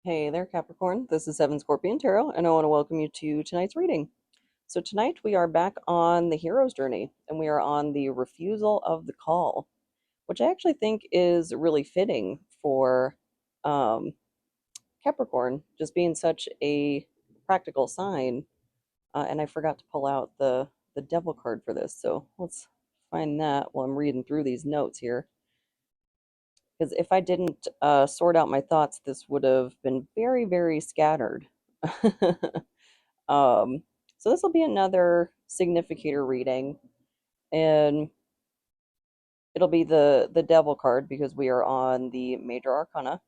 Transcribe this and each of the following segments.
Hey there, Capricorn. This is Seven Scorpion Tarot, and I want to welcome you to tonight's reading. So, tonight we are back on the hero's journey, and we are on the refusal of the call, which I actually think is really fitting for um, Capricorn, just being such a practical sign. And I forgot to pull out the devil card for this, so let's find that while I'm reading through these notes here. Because if I didn't sort out my thoughts, this would have been very, very scattered. Um, so this will be another significator reading, and it'll be the devil card because we are on the major arcana.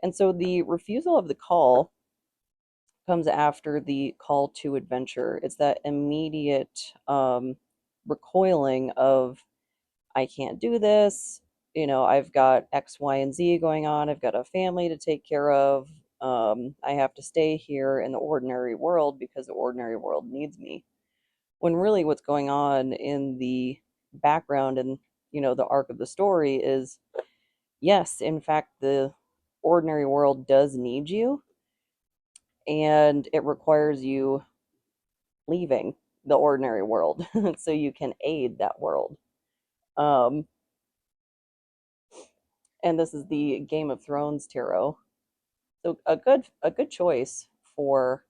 And so the refusal of the call comes after the call to adventure. It's that immediate recoiling of I can't do this. I've got X, Y, and Z going on. I've got a family to take care of. I have to stay here in the ordinary world because the ordinary world needs me. When really what's going on in the background and, the arc of the story is yes, in fact, the ordinary world does need you, and it requires you leaving the ordinary world so you can aid that world. Um, and this is the Game of Thrones tarot. So a good choice for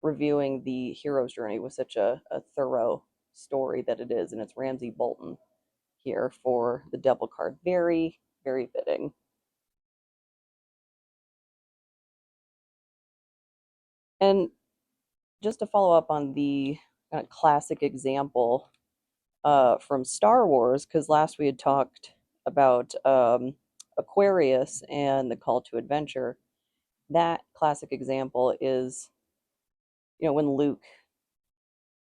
reviewing the hero's journey with such a thorough story that it is, and it's Ramsay Bolton here for the Devil card. Very, very fitting. And just to follow up on the kind of classic example from Star Wars, because last we had talked about Aquarius and the call to adventure. That classic example is, when Luke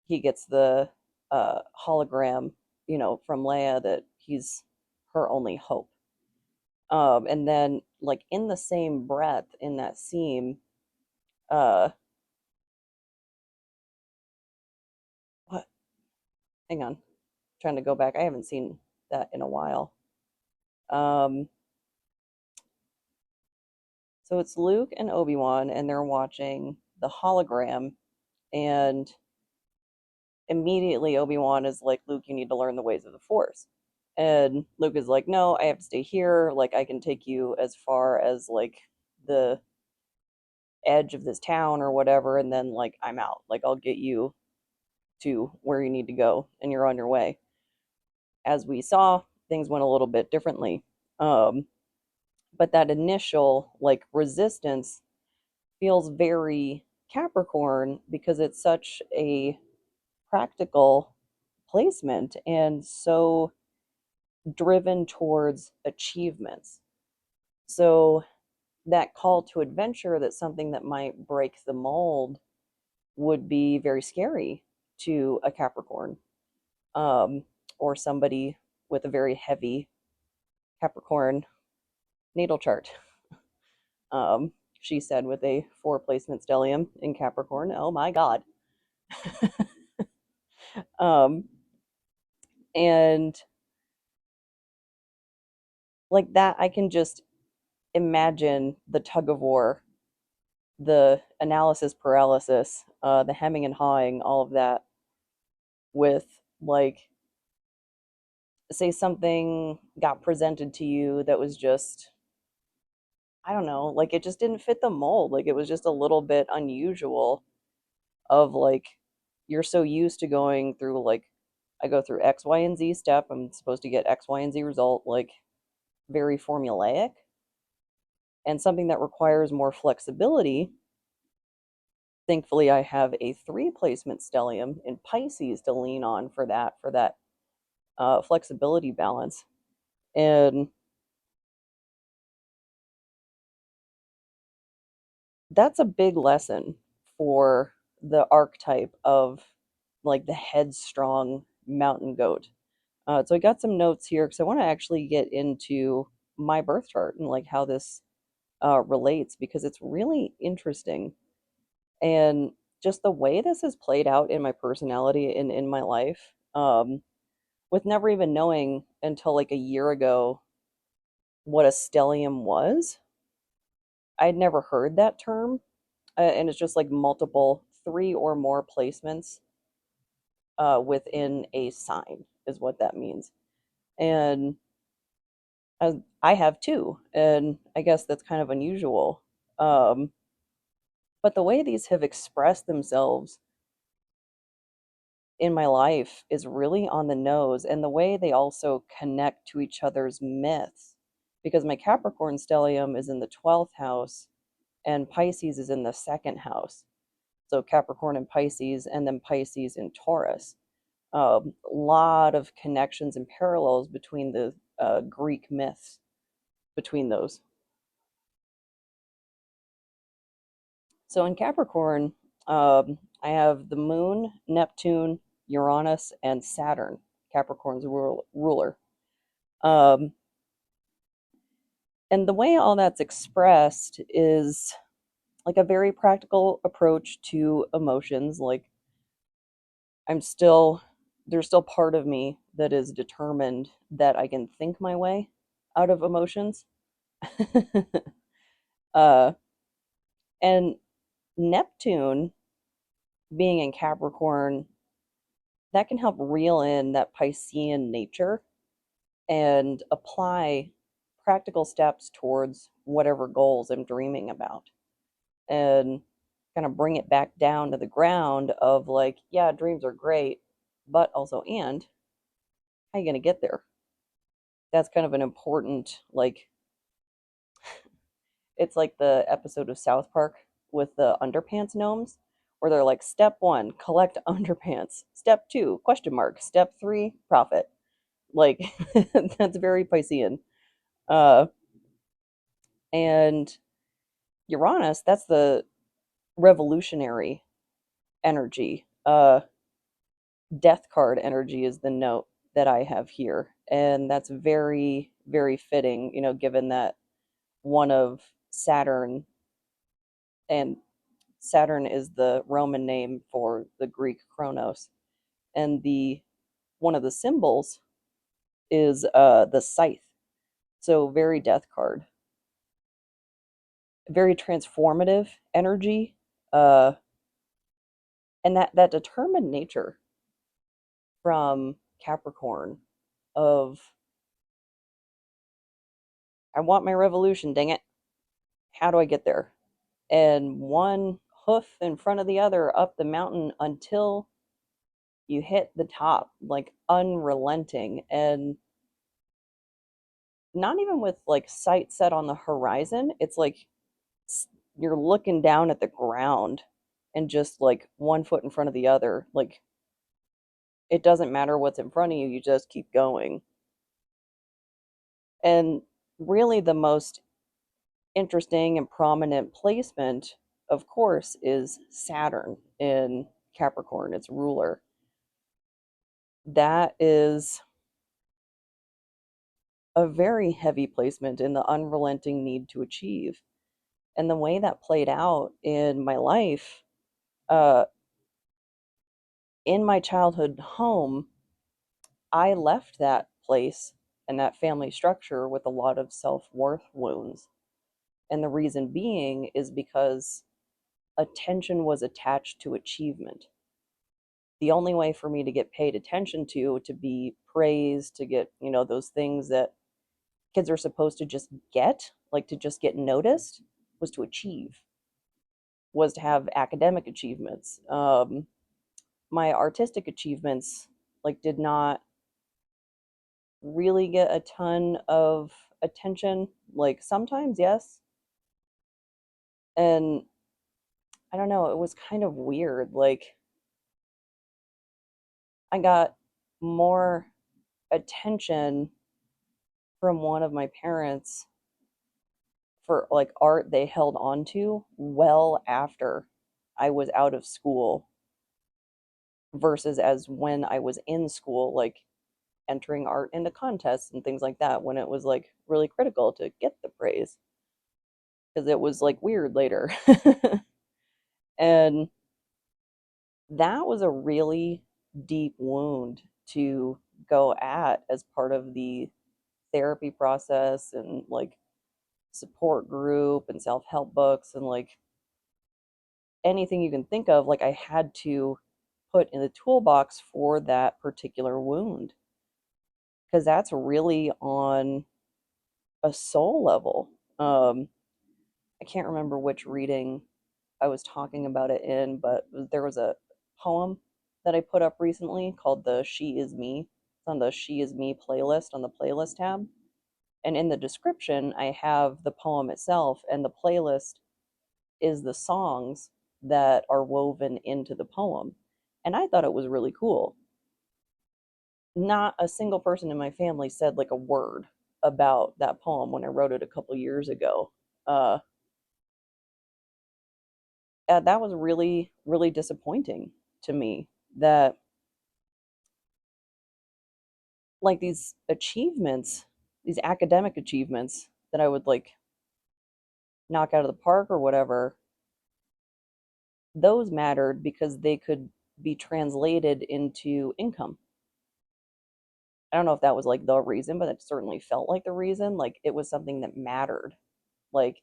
he gets the hologram, from Leia that he's her only hope. And then, like in the same breath, in that scene, uh, what? Hang on, trying to go back. I haven't seen that in a while. Um, so it's Luke and Obi-Wan, and they're watching the hologram, and immediately Obi-Wan is like, Luke, you need to learn the ways of the Force. And Luke is like, no, I have to stay here. Like, I can take you as far as like the edge of this town or whatever, and then like I'm out. Like, I'll get you to where you need to go, and you're on your way. As we saw, things went a little bit differently. Um, but that initial like resistance feels very Capricorn because it's such a practical placement and so driven towards achievements. So that call to adventure, that's something that might break the mold, would be very scary to a Capricorn, um, or somebody with a very heavy Capricorn natal chart. Um, she said with a four placement stellium in Capricorn. Oh my God. um, and like that, I can just imagine the tug of war, the analysis paralysis, the hemming and hawing, all of that with like, say something got presented to you that was just, I don't know, like it just didn't fit the mold. Like it was just a little bit unusual of like, you're so used to going through like, I go through X, Y, and Z step. I'm supposed to get X, Y, and Z result, like very formulaic. And something that requires more flexibility. Thankfully, I have a three placement stellium in Pisces to lean on for that flexibility balance. And that's a big lesson for the archetype of like the headstrong mountain goat. So I got some notes here because I want to actually get into my birth chart and like how this relates because it's really interesting. And just the way this has played out in my personality and in my life, with never even knowing until like a year ago what a stellium was. I'd never heard that term, and it's just like multiple, three or more placements within a sign is what that means. And I have two, and I guess that's kind of unusual. Um, but the way these have expressed themselves in my life is really on the nose, and the way they also connect to each other's myths. Because my Capricorn stellium is in the 12th house, and Pisces is in the second house. So Capricorn and Pisces, and then Pisces and Taurus. A lot of connections and parallels between the Greek myths between those. So in Capricorn, I have the Moon, Neptune, Uranus, and Saturn. Capricorn's ruler. Um, and the way all that's expressed is like a very practical approach to emotions. Like I'm still, there's still part of me that is determined that I can think my way out of emotions. uh, and Neptune being in Capricorn, that can help reel in that Piscean nature and apply practical steps towards whatever goals I'm dreaming about. And kind of bring it back down to the ground of like, yeah, dreams are great, but also, and how are you going to get there? That's kind of an important, like, it's like the episode of South Park with the underpants gnomes, where they're like, step one, collect underpants. Step two, question mark. Step three, profit. Like, that's very Piscean. Uh, and Uranus, that's the revolutionary energy. Death card energy is the note that I have here. And that's very, very fitting, given that one of Saturn, and Saturn is the Roman name for the Greek Chronos. And the one of the symbols is the scythe. So very death card. Very transformative energy. Uh, and that determined nature from Capricorn of I want my revolution, dang it. How do I get there? And one hoof in front of the other up the mountain until you hit the top, like unrelenting, and not even with like sight set on the horizon. It's like you're looking down at the ground and just like one foot in front of the other. Like it doesn't matter what's in front of you, you just keep going. And really, the most interesting and prominent placement, of course, is Saturn in Capricorn, its ruler. That is a very heavy placement in the unrelenting need to achieve. And the way that played out in my life, uh, in my childhood home, I left that place and that family structure with a lot of self worth wounds. And the reason being is because attention was attached to achievement. The only way for me to get paid attention to be praised, to get, those things that kids are supposed to just get, like to just get noticed, was to achieve, was to have academic achievements. My artistic achievements, like, did not really get a ton of attention. Like, sometimes, yes. And I don't know, it was kind of weird. Like, I got more attention from one of my parents for like art they held on to well after I was out of school versus as when I was in school, like entering art into contests and things like that, when it was like really critical to get the praise because it was like weird later. And that was a really deep wound to go at as part of the therapy process and like support group and self-help books and like anything you can think of, like I had to put in the toolbox for that particular wound because that's really on a soul level. I can't remember which reading I was talking about it in, but there was a poem that I put up recently called the She Is Me. It's on the She Is Me playlist on the playlist tab. And in the description, I have the poem itself, and the playlist is the songs that are woven into the poem. And I thought it was really cool. Not a single person in my family said like a word about that poem when I wrote it a couple years ago. Uh, that was really, really disappointing to me that like these achievements, these academic achievements that I would like knock out of the park or whatever, those mattered because they could be translated into income. I don't know if that was like the reason, but it certainly felt like the reason. Like it was something that mattered. Like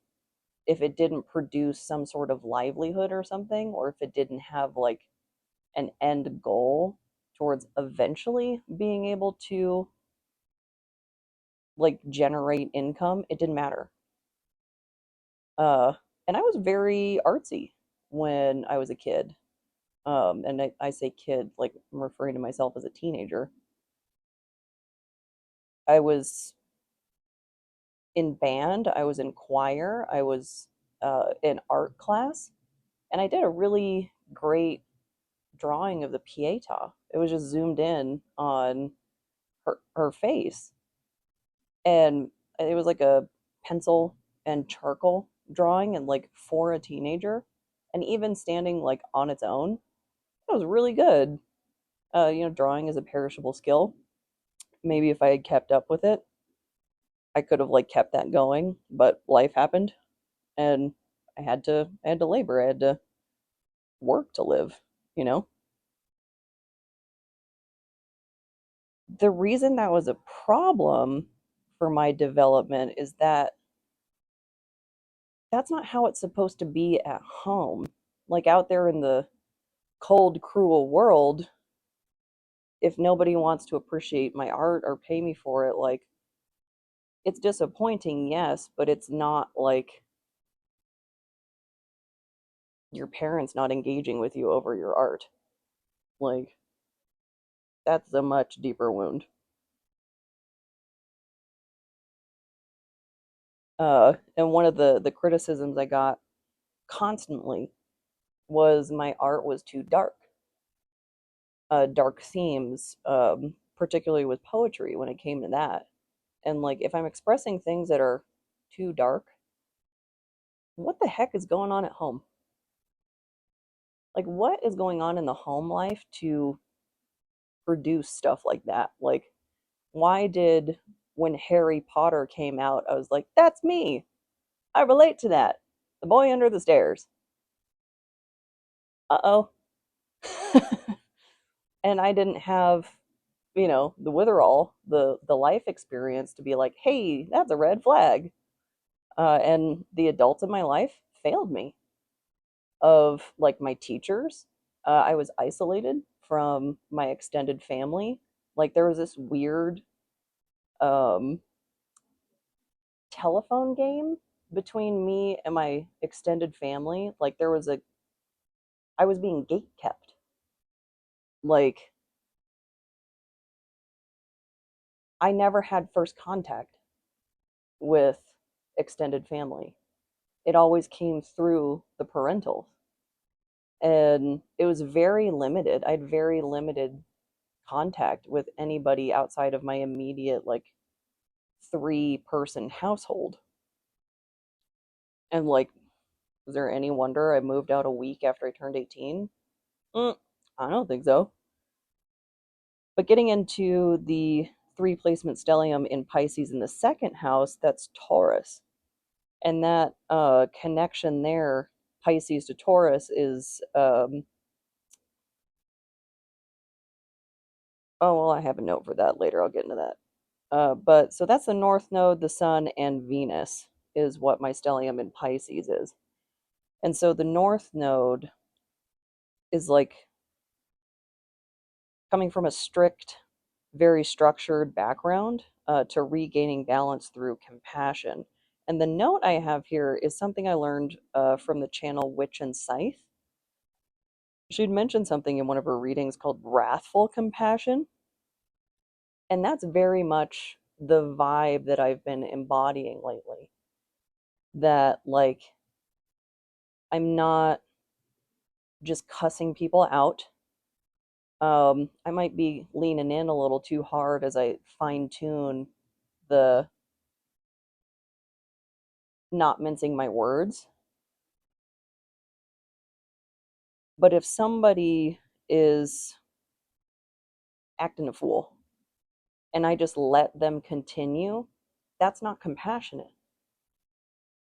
if it didn't produce some sort of livelihood or something, or if it didn't have like an end goal towards eventually being able to like generate income, it didn't matter. Uh, and I was very artsy when I was a kid. And I say kid like I'm referring to myself as a teenager. I was in band, I was in choir, I was in art class, and I did a really great drawing of the Pietà. It was just zoomed in on her face, and it was like a pencil and charcoal drawing, and like for a teenager, and even standing like on its own, it was really good. Drawing is a perishable skill. Maybe if I had kept up with it, I could have like kept that going, but life happened and I had to labor. I had to work to live, you know? The reason that was a problem for my development is that that's not how it's supposed to be at home. Like out there in the cold, cruel world, if nobody wants to appreciate my art or pay me for it, like it's disappointing, yes, but it's not like your parents not engaging with you over your art. Like that's a much deeper wound. And one of the criticisms I got constantly was my art was too dark, dark themes, particularly with poetry when it came to that. And like, if I'm expressing things that are too dark, what the heck is going on at home? Like, what is going on in the home life to produce stuff like that? Like, why did when Harry Potter came out, I was like, that's me. I relate to that. The boy under the stairs. Uh oh. And I didn't have, the witherall, the life experience to be like, hey, that's a red flag. And the adults in my life failed me. Of like my teachers, I was isolated from my extended family. Like there was this weird um, telephone game between me and my extended family. Like I was being gate kept. Like I never had first contact with extended family. It always came through the parentals. And it was very limited. I had very limited contact with anybody outside of my immediate, like, 3-person household. And, like, is there any wonder I moved out a week after I turned 18? Mm, I don't think so. But getting into the 3 placement stellium in Pisces in the second house, that's Taurus. And that connection there, Pisces to Taurus, is oh well, I have a note for that later. I'll get into that. But so that's the North Node, the Sun, and Venus. is what my stellium in Pisces is. And so the North Node is like coming from a strict, very structured background to regaining balance through compassion. And the note I have here is something I learned from the channel Witch and Scythe. She'd mentioned something in one of her readings called wrathful compassion. And that's very much the vibe that I've been embodying lately. That, like, I'm not just cussing people out. I might be leaning in a little too hard as I fine tune the not mincing my words. But if somebody is acting a fool and I just let them continue, that's not compassionate.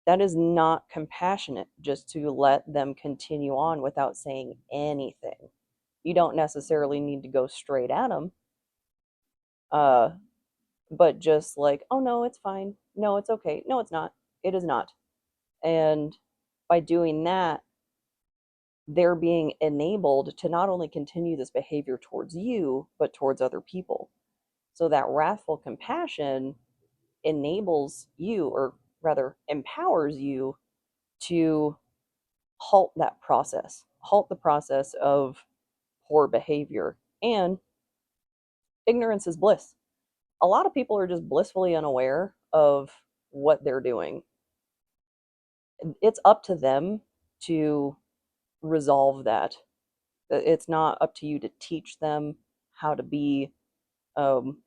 That is not compassionate just to let them continue on without saying anything. You don't necessarily need to go straight at them, uh, but just like, oh no, it's fine. No, it's okay. No, it's not. It is not. And by doing that, they're being enabled to not only continue this behavior towards you, but towards other people. So that wrathful compassion enables you, or rather empowers you, to halt that process, halt the process of poor behavior. And ignorance is bliss. A lot of people are just blissfully unaware of what they're doing. It's up to them to resolve that. It's not up to you to teach them how to be. Um,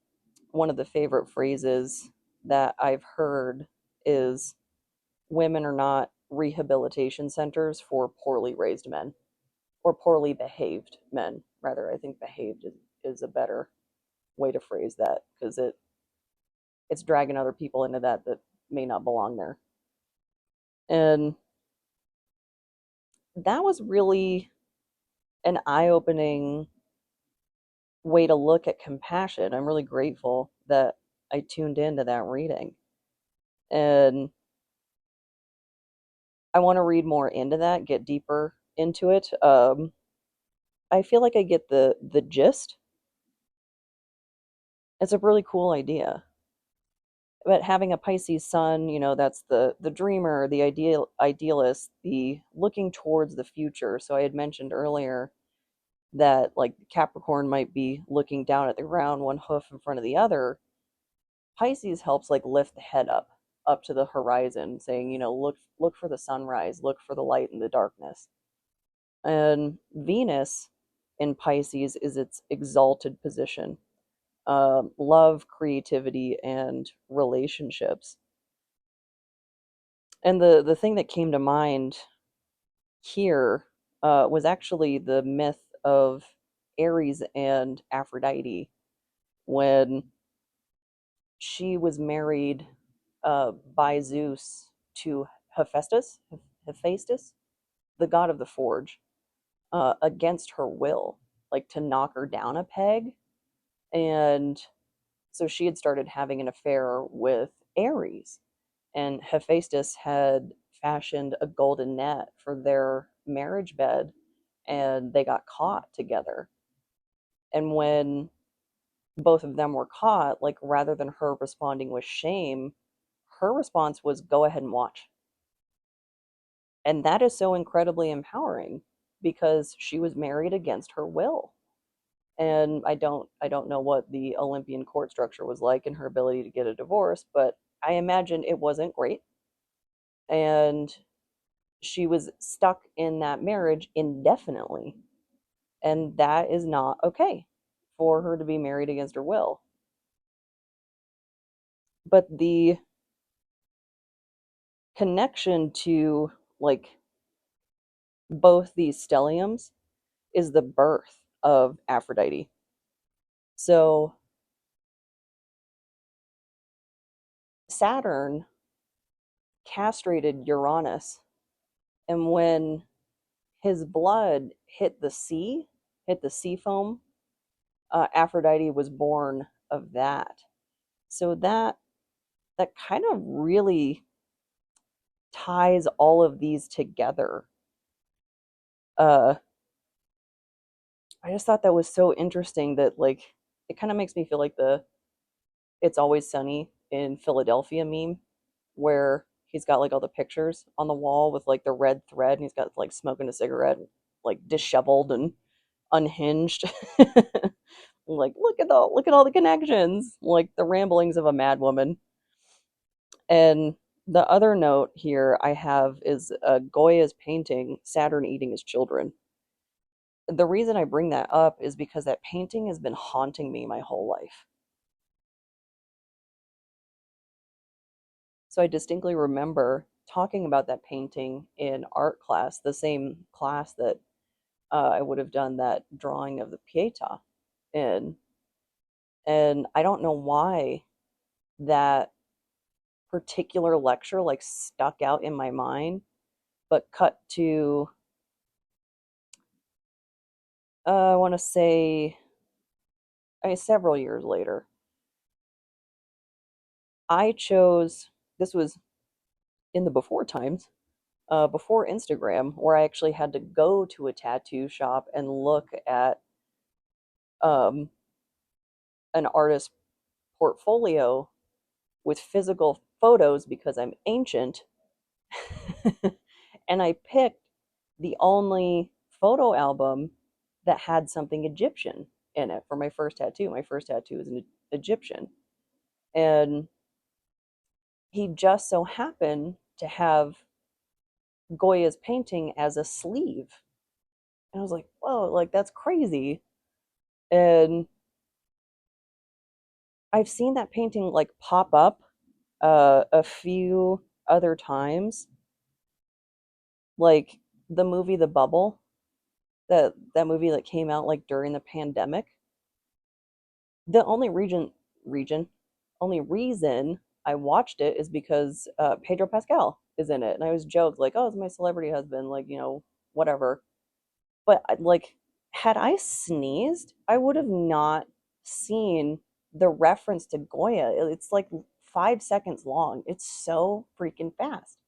One of the favorite phrases that I've heard is women are not rehabilitation centers for poorly raised men, or poorly behaved men. Rather, I think behaved is a better way to phrase that, because it's dragging other people into that may not belong there. And that was really an eye-opening way to look at compassion. I'm really grateful that I tuned into that reading. And I want to read more into that, get deeper into it. I feel like I get the gist. It's a really cool idea. But having a Pisces sun, that's the dreamer, the idealist, the looking towards the future. So I had mentioned earlier that, like, Capricorn might be looking down at the ground, one hoof in front of the other. Pisces helps, like, lift the head up to the horizon, saying, look for the sunrise, look for the light in the darkness. And Venus in Pisces is its exalted position. Love, creativity, and relationships. And the thing that came to mind here was actually the myth of Ares and Aphrodite, when she was married by Zeus to Hephaestus, the god of the forge, against her will, like to knock her down a peg. And so she had started having an affair with Ares, and Hephaestus had fashioned a golden net for their marriage bed, and they got caught together. And when both of them were caught, like, rather than her responding with shame, her response was, go ahead and watch. And that is so incredibly empowering, because she was married against her will. And I don't know what the Olympian court structure was like and her ability to get a divorce, but I imagine it wasn't great. And she was stuck in that marriage indefinitely. And that is not okay, for her to be married against her will. But the connection to, like, both these stelliums is the birth of Aphrodite. So Saturn castrated Uranus, and when his blood hit the sea foam, Aphrodite was born of that. So that kind of really ties all of these together. Uh, I just thought that was so interesting that like it kind of makes me feel like the "It's Always Sunny in Philadelphia" meme, where he's got like all the pictures on the wall with like the red thread, and he's got like smoking a cigarette, like disheveled and unhinged. Like look at all the connections, like the ramblings of a madwoman. And the other note here I have is Goya's painting Saturn Eating His Children. The reason I bring that up is because that painting has been haunting me my whole life. So I distinctly remember talking about that painting in art class, the same class that I would have done that drawing of the Pietà in. And I don't know why that particular lecture like stuck out in my mind, but cut to, I want to say, several years later, I chose, this was in the before times, before Instagram, where I actually had to go to a tattoo shop and look at um, an artist's portfolio with physical photos because I'm ancient. And I picked the only photo album that had something Egyptian in it for my first tattoo. My first tattoo is an Egyptian. And he just so happened to have Goya's painting as a sleeve. And I was like, whoa, like that's crazy. And I've seen that painting like pop up a few other times, like the movie The Bubble, that movie that came out like during the pandemic. The region only reason I watched it is because Pedro Pascal is in it, and I was joked like, "Oh, it's my celebrity husband," like whatever. But like, had I sneezed, I would have not seen the reference to Goya. It's like 5 seconds long. It's so freaking fast.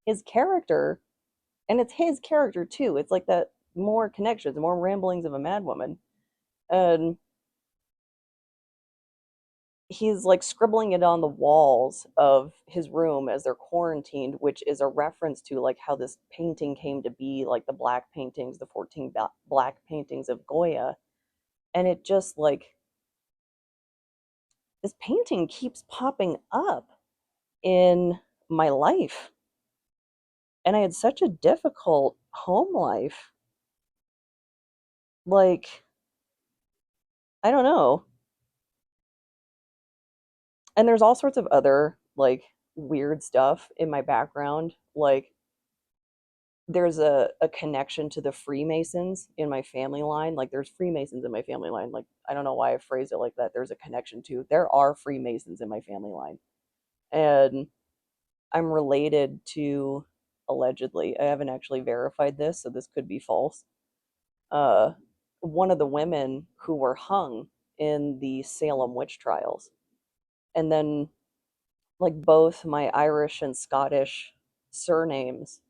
His character, and it's his character too. It's like that more connections, more ramblings of a madwoman, and he's like scribbling it on the walls of his room as they're quarantined, which is a reference to like how this painting came to be, like the black paintings, the 14 black paintings of Goya. And it just like this painting keeps popping up in my life. And I had such a difficult home life. Like, I don't know. And there's all sorts of other like weird stuff in my background. Like there's a connection to the Freemasons in my family line. Like there's Freemasons in my family line. Like I don't know why I phrased it like that. There's a connection to. There are Freemasons in my family line. And I'm related to, allegedly, I haven't actually verified this, so this could be false. Uh one of the women who were hung in the Salem witch trials. And then like both my Irish and Scottish surnames,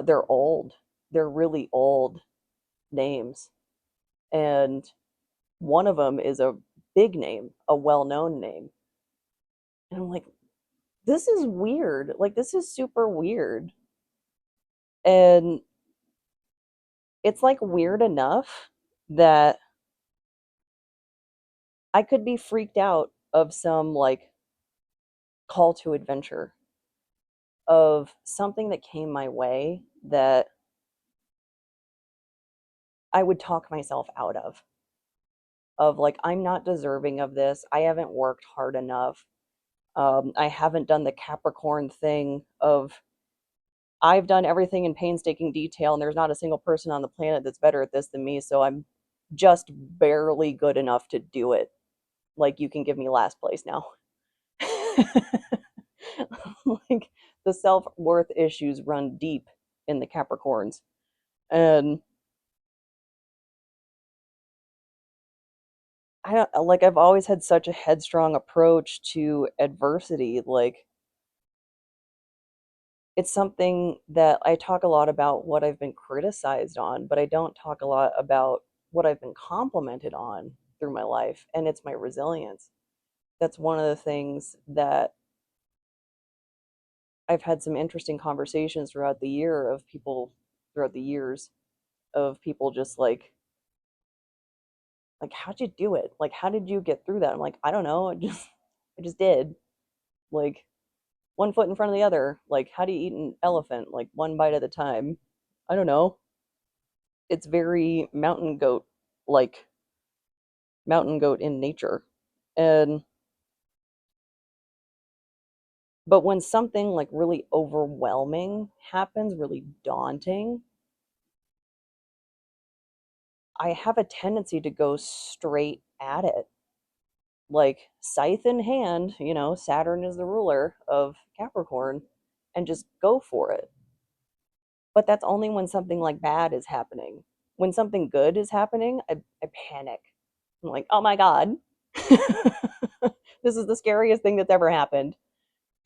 they're old. They're really old names. And one of them is a big name, a well-known name. And I'm like, this is weird. Like this is super weird. And it's like weird enough that I could be freaked out of some like call to adventure of something that came my way that I would talk myself out of like I'm not deserving of this. I haven't worked hard enough. I haven't done the Capricorn thing of I've done everything in painstaking detail, and there's not a single person on the planet that's better at this than me, so I'm just barely good enough to do it. Like, you can give me last place now. Like, the self worth issues run deep in the Capricorns. And I've always had such a headstrong approach to adversity. Like, it's something that I talk a lot about what I've been criticized on, but I don't talk a lot about what I've been complimented on through my life, and it's my resilience. That's one of the things that I've had some interesting conversations throughout the year of people throughout the years of people just like how'd you do it? Like how did you get through that? I'm like, I don't know, I just did. Like one foot in front of the other. Like how do you eat an elephant? Like one bite at a time. I don't know. It's very mountain goat like mountain goat in nature. And but when something like really overwhelming happens, really daunting, I have a tendency to go straight at it. Like scythe in hand, Saturn is the ruler of Capricorn, and just go for it. But that's only when something like bad is happening. When something good is happening, I panic. I'm like, oh my God, this is the scariest thing that's ever happened.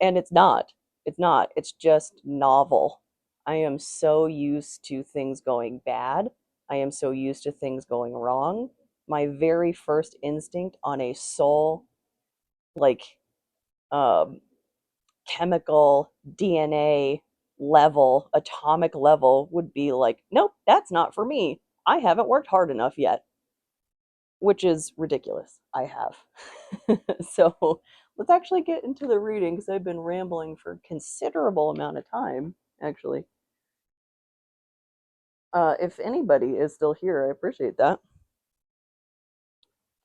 And it's not. It's not. It's just novel. I am so used to things going bad. I am so used to things going wrong. My very first instinct on a soul, like, um, chemical DNA level, atomic level, would be like, nope, that's not for me. I haven't worked hard enough yet, which is ridiculous. I have. So let's actually get into the reading because I've been rambling for a considerable amount of time, actually. If anybody is still here, I appreciate that.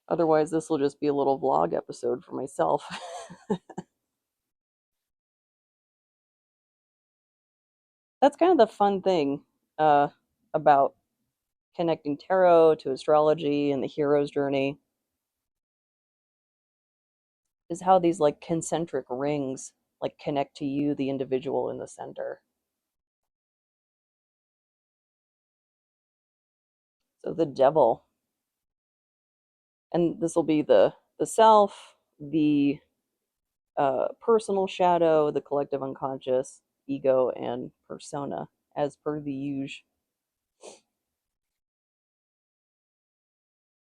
Otherwise, this will just be a little vlog episode for myself. That's kind of the fun thing about connecting tarot to astrology and the hero's journey is how these like concentric rings like connect to you, the individual in the center. So the devil, and this will be the self, the personal shadow, the collective unconscious, ego, and persona, as per the usual.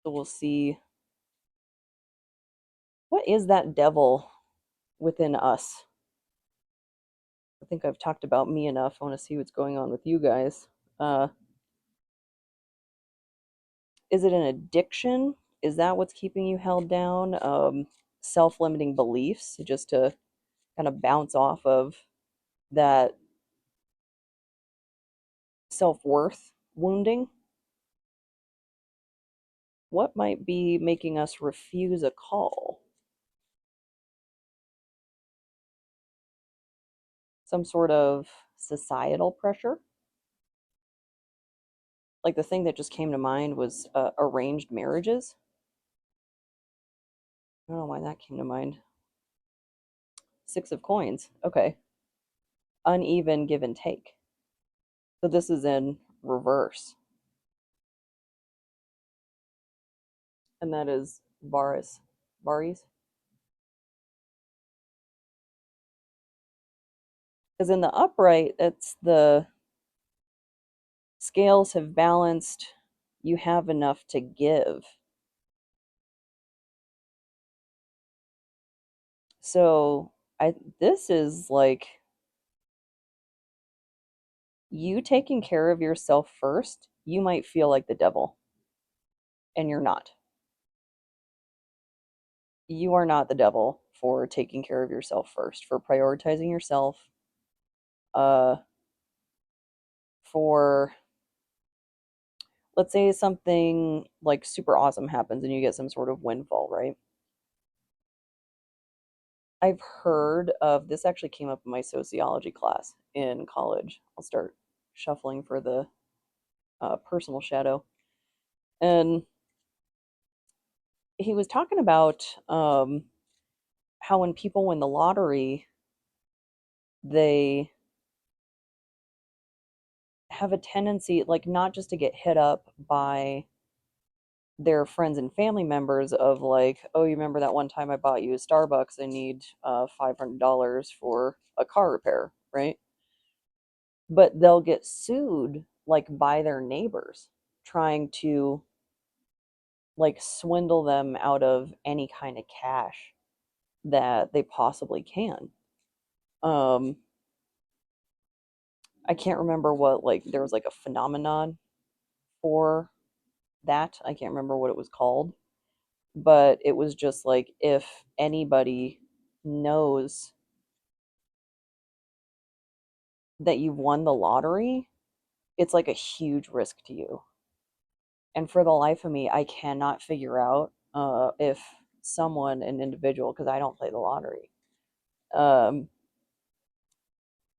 So we'll see what is that devil within us. I think I've talked about me enough. I want to see what's going on with you guys. Uh, is it an addiction? Is that what's keeping you held down? Self-limiting beliefs, just to kind of bounce off of that self-worth wounding? What might be making us refuse a call? Some sort of societal pressure? Like the thing that just came to mind was arranged marriages. I don't know why that came to mind. Six of coins. Okay. Uneven give and take. So this is in reverse. And that is Varus. Varys. Because in the upright, it's the scales have balanced. You have enough to give. So this is like you taking care of yourself first. You might feel like the devil, and you're not. You are not the devil for taking care of yourself first, for prioritizing yourself, uh, for let's say something like super awesome happens and you get some sort of windfall, right? I've heard of this, actually came up in my sociology class in college. I'll start shuffling for the personal shadow. And he was talking about how when people win the lottery, they have a tendency, like, not just to get hit up by their friends and family members of like, oh, you remember that one time I bought you a Starbucks? I need $500 for a car repair, right? but they'll get sued like by their neighbors trying to like swindle them out of any kind of cash that they possibly can. Um, I can't remember what, like, there was like a phenomenon for that. I can't remember what it was called, but it was just like if anybody knows that you've won the lottery, it's like a huge risk to you. And for the life of me, I cannot figure out if someone, an individual, because I don't play the lottery, um,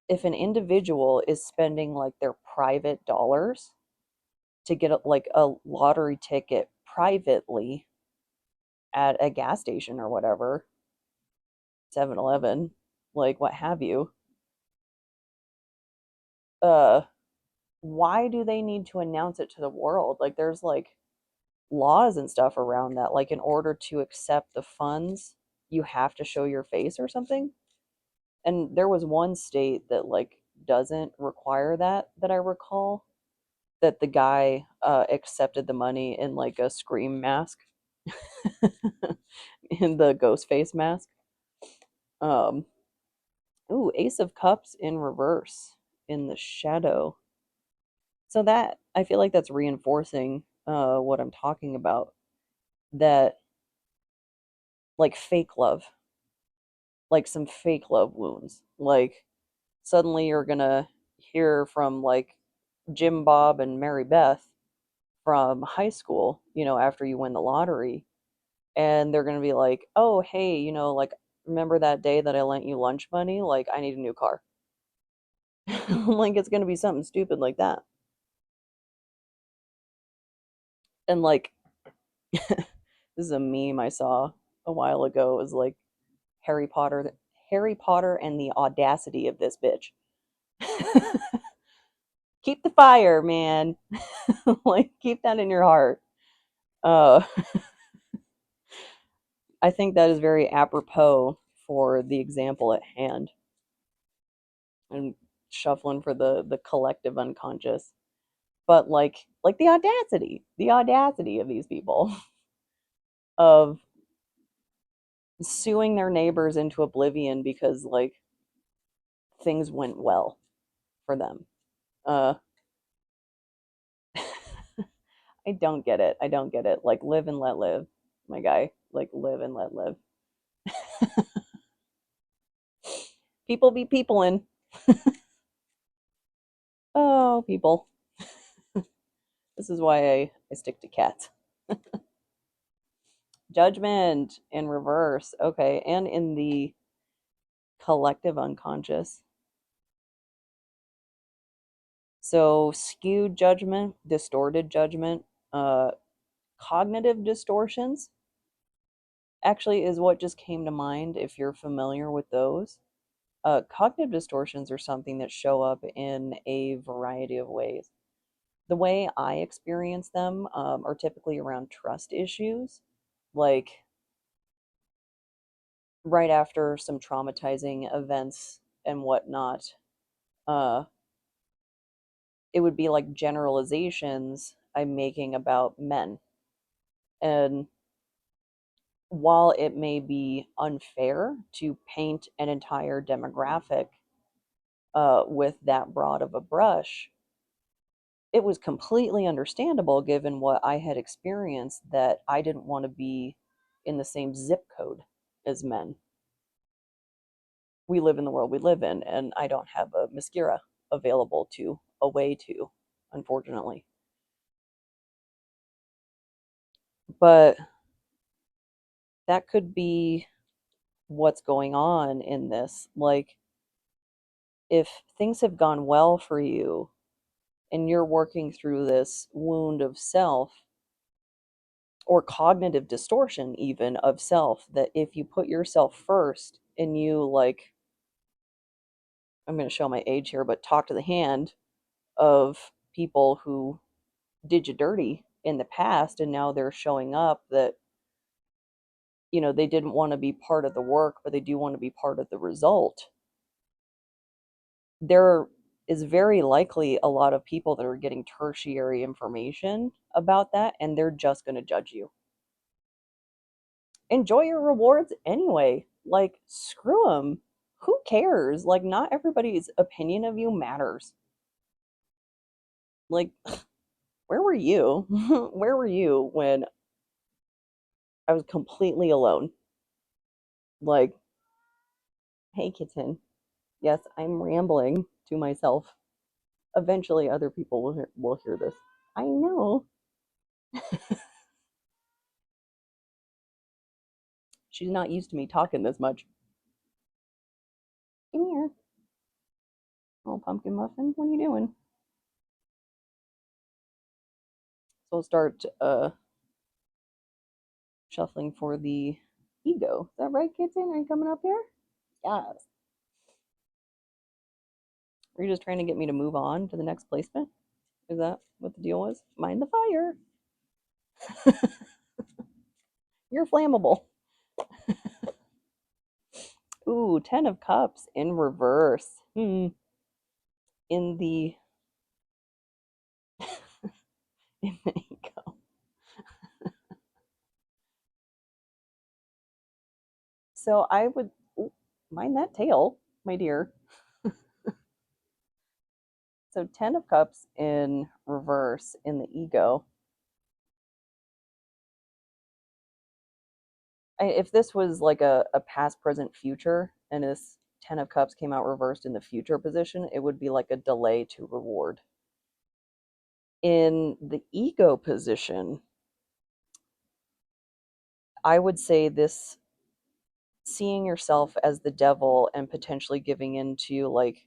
if an individual is spending like their private dollars to get like a lottery ticket privately at a gas station or whatever, 7-Eleven, like what have you, uh, why do they need to announce it to the world? Like there's like laws and stuff around that. Like in order to accept the funds, you have to show your face or something. And there was one state that like doesn't require that that I recall, that the guy accepted the money in like a scream mask, in the ghost face mask. Um, ooh, Ace of Cups in reverse in the shadow. So that I feel like that's reinforcing what I'm talking about. That like fake love, like some fake love wounds. Like suddenly you're gonna hear from like Jim Bob and Mary Beth from high school, after you win the lottery, and they're gonna be like, "Oh, hey, like remember that day that I lent you lunch money? Like I need a new car." Like it's gonna be something stupid like that. And like this is a meme I saw a while ago. It was like Harry Potter, Harry Potter and the audacity of this bitch. Keep the fire, man. Like keep that in your heart. Uh, I think that is very apropos for the example at hand, and shuffling for the collective unconscious. But like the audacity of these people of suing their neighbors into oblivion because like things went well for them. Uh, I don't get it. I don't get it. Like live and let live, my guy. Like live and let live. People be peopling. Oh, people. This is why I stick to cats. Judgment in reverse. Okay. And in the collective unconscious. So skewed judgment, distorted judgment, cognitive distortions actually is what just came to mind if you're familiar with those. Cognitive distortions are something that show up in a variety of ways. The way I experience them are typically around trust issues, like right after some traumatizing events and whatnot. Uh, it would be like generalizations I'm making about men. And while it may be unfair to paint an entire demographic with that broad of a brush, it was completely understandable given what I had experienced that I didn't want to be in the same zip code as men. We live in the world we live in, and I don't have a mascara available to, a way to, unfortunately. But that could be what's going on in this. Like, if things have gone well for you and you're working through this wound of self, or cognitive distortion even of self, that if you put yourself first and you like, I'm going to show my age here, but talk to the hand of people who did you dirty in the past and now they're showing up, that they didn't want to be part of the work but they do want to be part of the result. They're is very likely a lot of people that are getting tertiary information about that, and they're just going to judge you. Enjoy your rewards anyway. Like, screw them. Who cares? Like, not everybody's opinion of you matters. Like, where were you? Where were you when I was completely alone? Like, hey, kitten. Yes, I'm rambling to myself. Eventually, other people will hear this. I know. She's not used to me talking this much. Come here, little pumpkin muffin. What are you doing? So we'll start shuffling for the ego. Is that right, kitten? Are you coming up here? Yes. Are you just trying to get me to move on to the next placement? Is that what the deal was? Mind the fire. You're flammable. Ooh, 10 of Cups in reverse. In the in the ego. So I would ooh, mind that tail, my dear. So 10 of Cups in reverse in the ego. If this was like a past, present, future, and this 10 of Cups came out reversed in the future position, it would be like a delay to reward. In the ego position, I would say this seeing yourself as the devil and potentially giving into like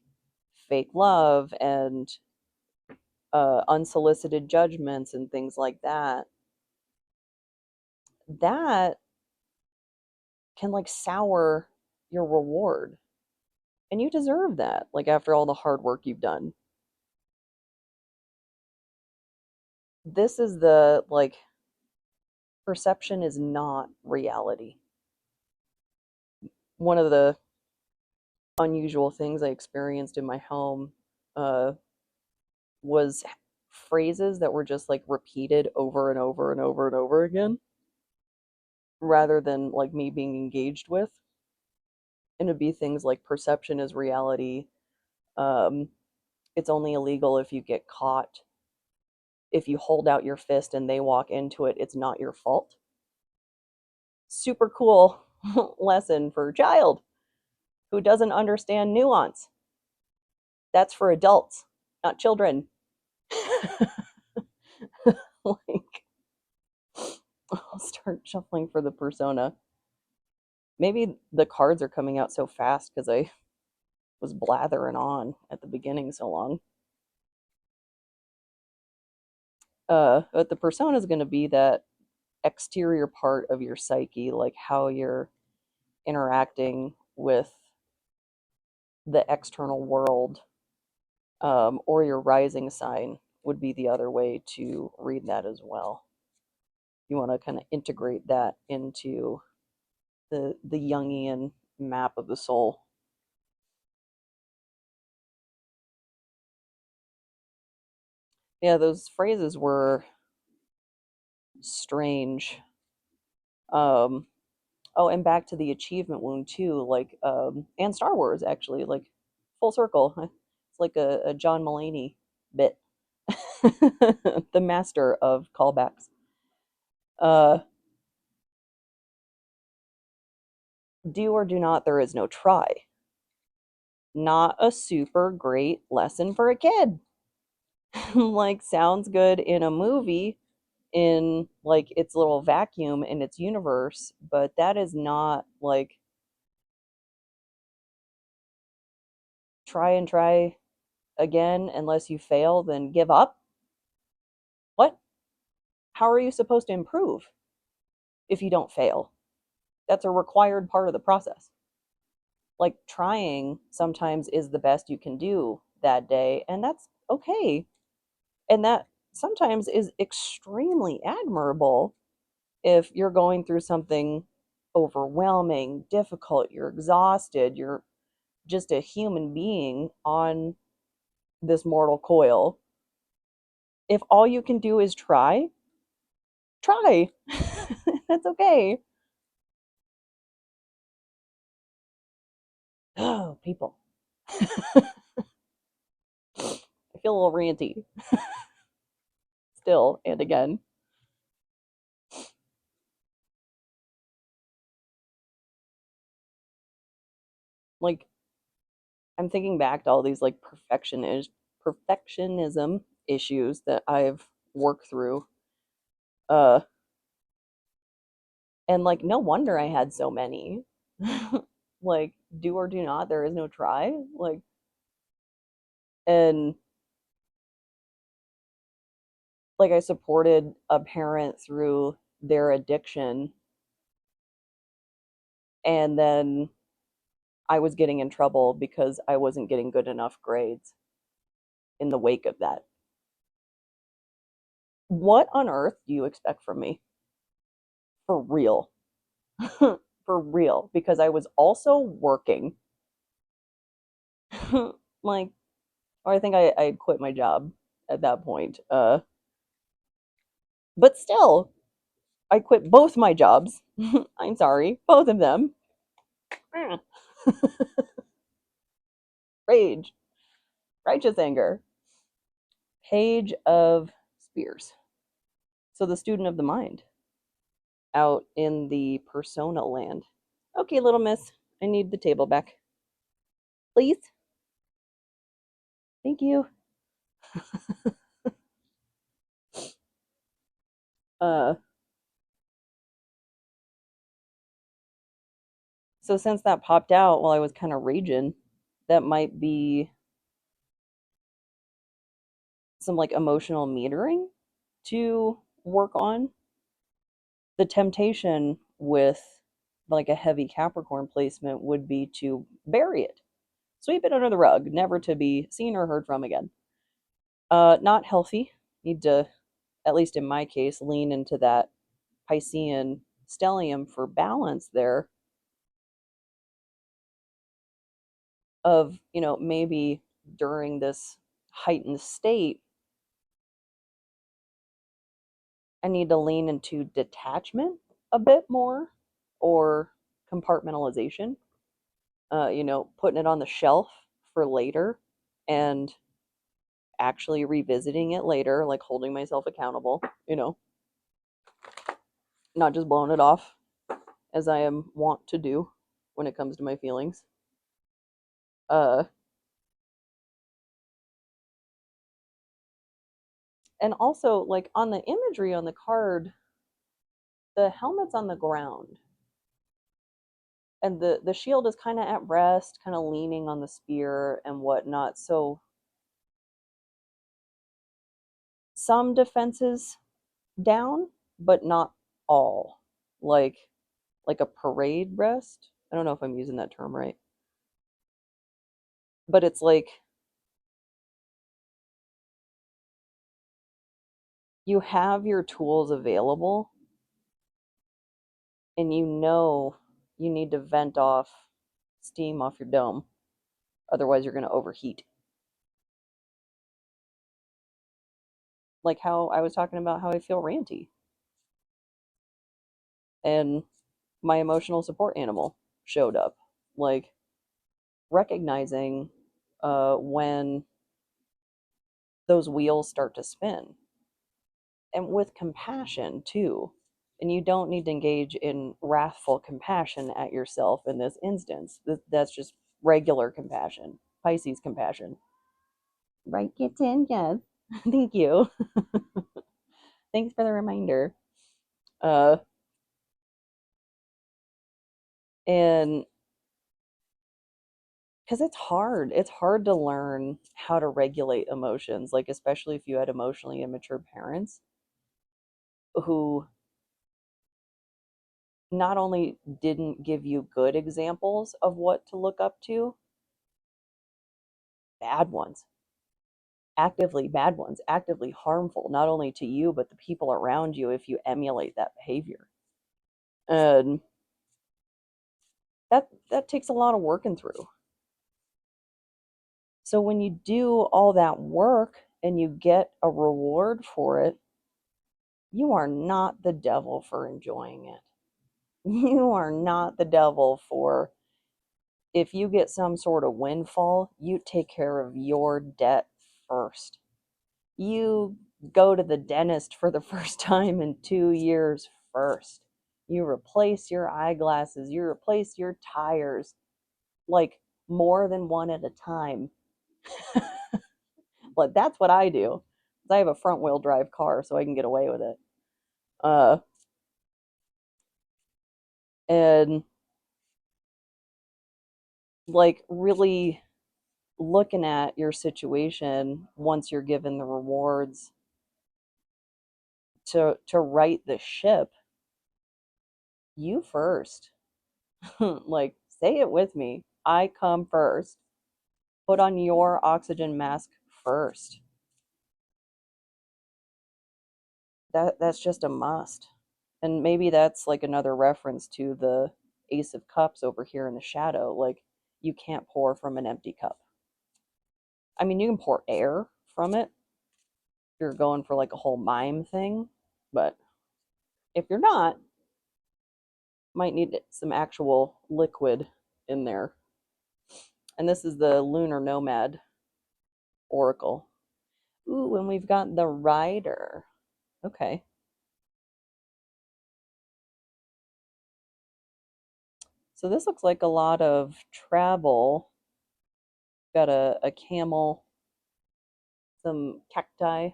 fake love and unsolicited judgments and things like that, that can like sour your reward. And you deserve that, like after all the hard work you've done. This is the like perception is not reality. One of the unusual things I experienced in my home uh, was phrases that were just like repeated over and over and over and over again rather than like me being engaged with. And it'd be things like perception is reality. Um, it's only illegal if you get caught. If you hold out your fist and they walk into it, it's not your fault. Super cool lesson for a child who doesn't understand nuance. That's for adults, not children. Like, I'll start shuffling for the persona. Maybe the cards are coming out so fast because I was blathering on at the beginning so long. But the persona is going to be that exterior part of your psyche, like how you're interacting with the external world, or your rising sign would be the other way to read that as well. You want to kind of integrate that into the Jungian map of the soul. Yeah, those phrases were strange. Um, oh, and back to the achievement wound too, like and Star Wars actually, like full circle. It's like a John Mulaney bit. The master of callbacks. Uh, do or do not, there is no try. Not a super great lesson for a kid. Like, sounds good in a movie, in like its little vacuum in its universe, but that is not like try and try again unless you fail, then give up. What? How are you supposed to improve if you don't fail? That's a required part of the process. Like, trying sometimes is the best you can do that day, and that's okay. And that sometimes is extremely admirable if you're going through something overwhelming, difficult, you're exhausted, you're just a human being on this mortal coil. If all you can do is try, try. That's okay. Oh, people. I feel a little ranty still and again. Like, I'm thinking back to all these like perfectionism issues that I've worked through. Uh and like no wonder I had so many. Like do or do not, there is no try. Like and like I supported a parent through their addiction and then I was getting in trouble because I wasn't getting good enough grades in the wake of that. What on earth do you expect from me? For real. For real. Because I was also working. Like, or I think I quit my job at that point. But still, I quit both my jobs. I'm sorry, both of them. Rage, righteous anger. Page of Spears. So the student of the mind out in the persona land. Okay, little miss, I need the table back. Please. Thank you. Uh, so since that popped out while I was kind of raging, that might be some like emotional metering to work on. The temptation with like a heavy Capricorn placement would be to bury it, sweep it under the rug, never to be seen or heard from again. Not healthy. Need to, at least in my case, lean into that Piscean stellium for balance there of, maybe during this heightened state, I need to lean into detachment a bit more or compartmentalization, putting it on the shelf for later and actually revisiting it later, like holding myself accountable, not just blowing it off as I am wont to do when it comes to my feelings. Uh, and also, like on the imagery on the card, the helmet's on the ground and the shield is kind of at rest, kind of leaning on the spear and whatnot. So some defenses down, but not all. Like a parade rest. I don't know if I'm using that term right, but it's like you have your tools available and you need to vent off steam off your dome. Otherwise, you're going to overheat. Like how I was talking about how I feel ranty and my emotional support animal showed up. Like recognizing when those wheels start to spin and with compassion too. And you don't need to engage in wrathful compassion at yourself in this instance. That's just regular compassion, Pisces compassion. Right, kitten? Yes. Thank you. Thanks for the reminder. Uh, and because it's hard. It's hard to learn how to regulate emotions, like, especially if you had emotionally immature parents who not only didn't give you good examples of what to look up to, bad ones, actively bad ones, actively harmful, not only to you, but the people around you if you emulate that behavior. And that takes a lot of working through. So when you do all that work and you get a reward for it, you are not the devil for enjoying it. You are not the devil for, if you get some sort of windfall, you take care of your debt first. You go to the dentist for the first time in 2 years first. You replace your eyeglasses, you replace your tires, like more than one at a time. Like that's what I do. I have a front wheel drive car, so I can get away with it. Uh, and like really looking at your situation once you're given the rewards to right the ship, you first. Like say it with me. I come first. Put on your oxygen mask first. That's just a must. And maybe that's like another reference to the Ace of Cups over here in the shadow. Like you can't pour from an empty cup. I mean, you can pour air from it if you're going for like a whole mime thing, but if you're not, might need some actual liquid in there. And this is the Lunar Nomad Oracle. Ooh, and we've got the Rider. Okay. So this looks like a lot of travel. Got a camel, some cacti.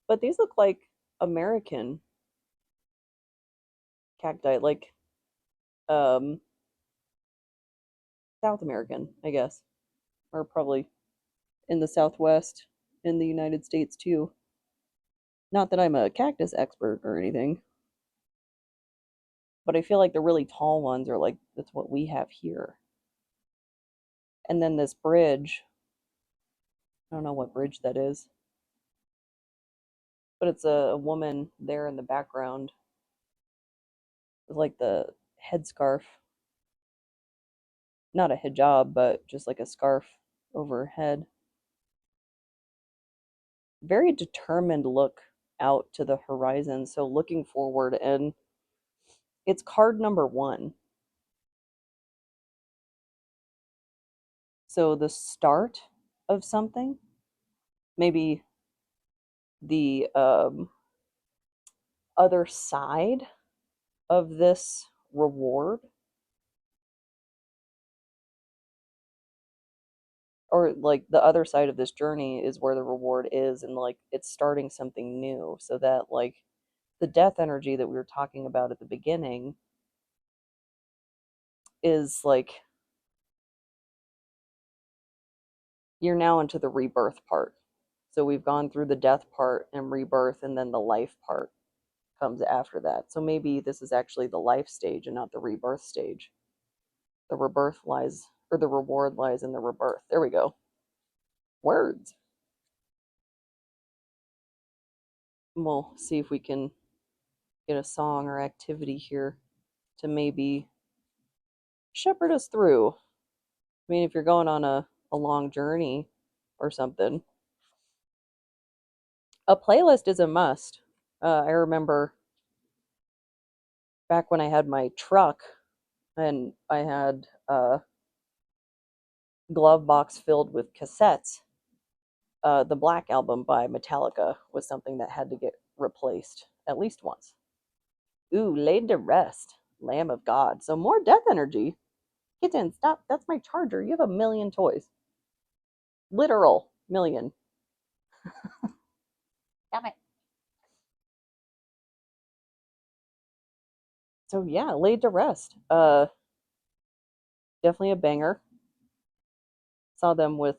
But these look like American cacti, like um South American, I guess. Or probably in the Southwest in the United States too. Not that I'm a cactus expert or anything, but I feel like the really tall ones are like that's what we have here. And then this bridge, I don't know what bridge that is, but it's a woman there in the background with like the headscarf, not a hijab, but just like a scarf over her head. Very determined look out to the horizon. So looking forward, and it's card number one. So the start of something, maybe the other side of this reward, or like the other side of this journey is where the reward is, and like it's starting something new. So that like the death energy that we were talking about at the beginning is like you're now into the rebirth part. So we've gone through the death part and rebirth, and then the life part comes after that. So maybe this is actually the life stage and not the rebirth stage. The rebirth lies, or the reward lies in the rebirth. There we go. Words. We'll see if we can get a song or activity here to maybe shepherd us through. I mean, if you're going on a long journey or something, a playlist is a must. I remember back when I had my truck and I had a glove box filled with cassettes. The Black Album by Metallica was something that had to get replaced at least once. Ooh, Laid to Rest, Lamb of God. So more death energy. Kitten, stop. That's my charger. You have a million toys. Literal million. Damn it. So yeah, Laid to Rest. Definitely a banger. Saw them with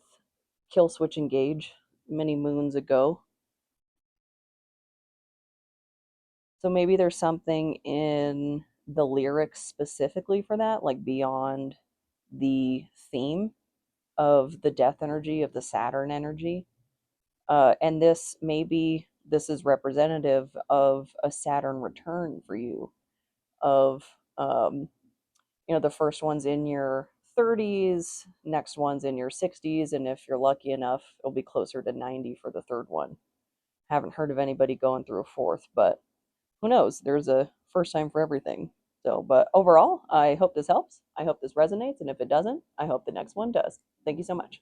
Kill Switch Engage many moons ago. So maybe there's something in the lyrics specifically for that, like beyond the theme of the death energy, of the Saturn energy. And this maybe this is representative of a Saturn return for you, of the first one's in your 30s, next one's in your 60s, and if you're lucky enough, it'll be closer to 90 for the third one. Haven't heard of anybody going through a fourth, but who knows? There's a first time for everything. So, but overall, I hope this helps. I hope this resonates, and if it doesn't, I hope the next one does. Thank you so much.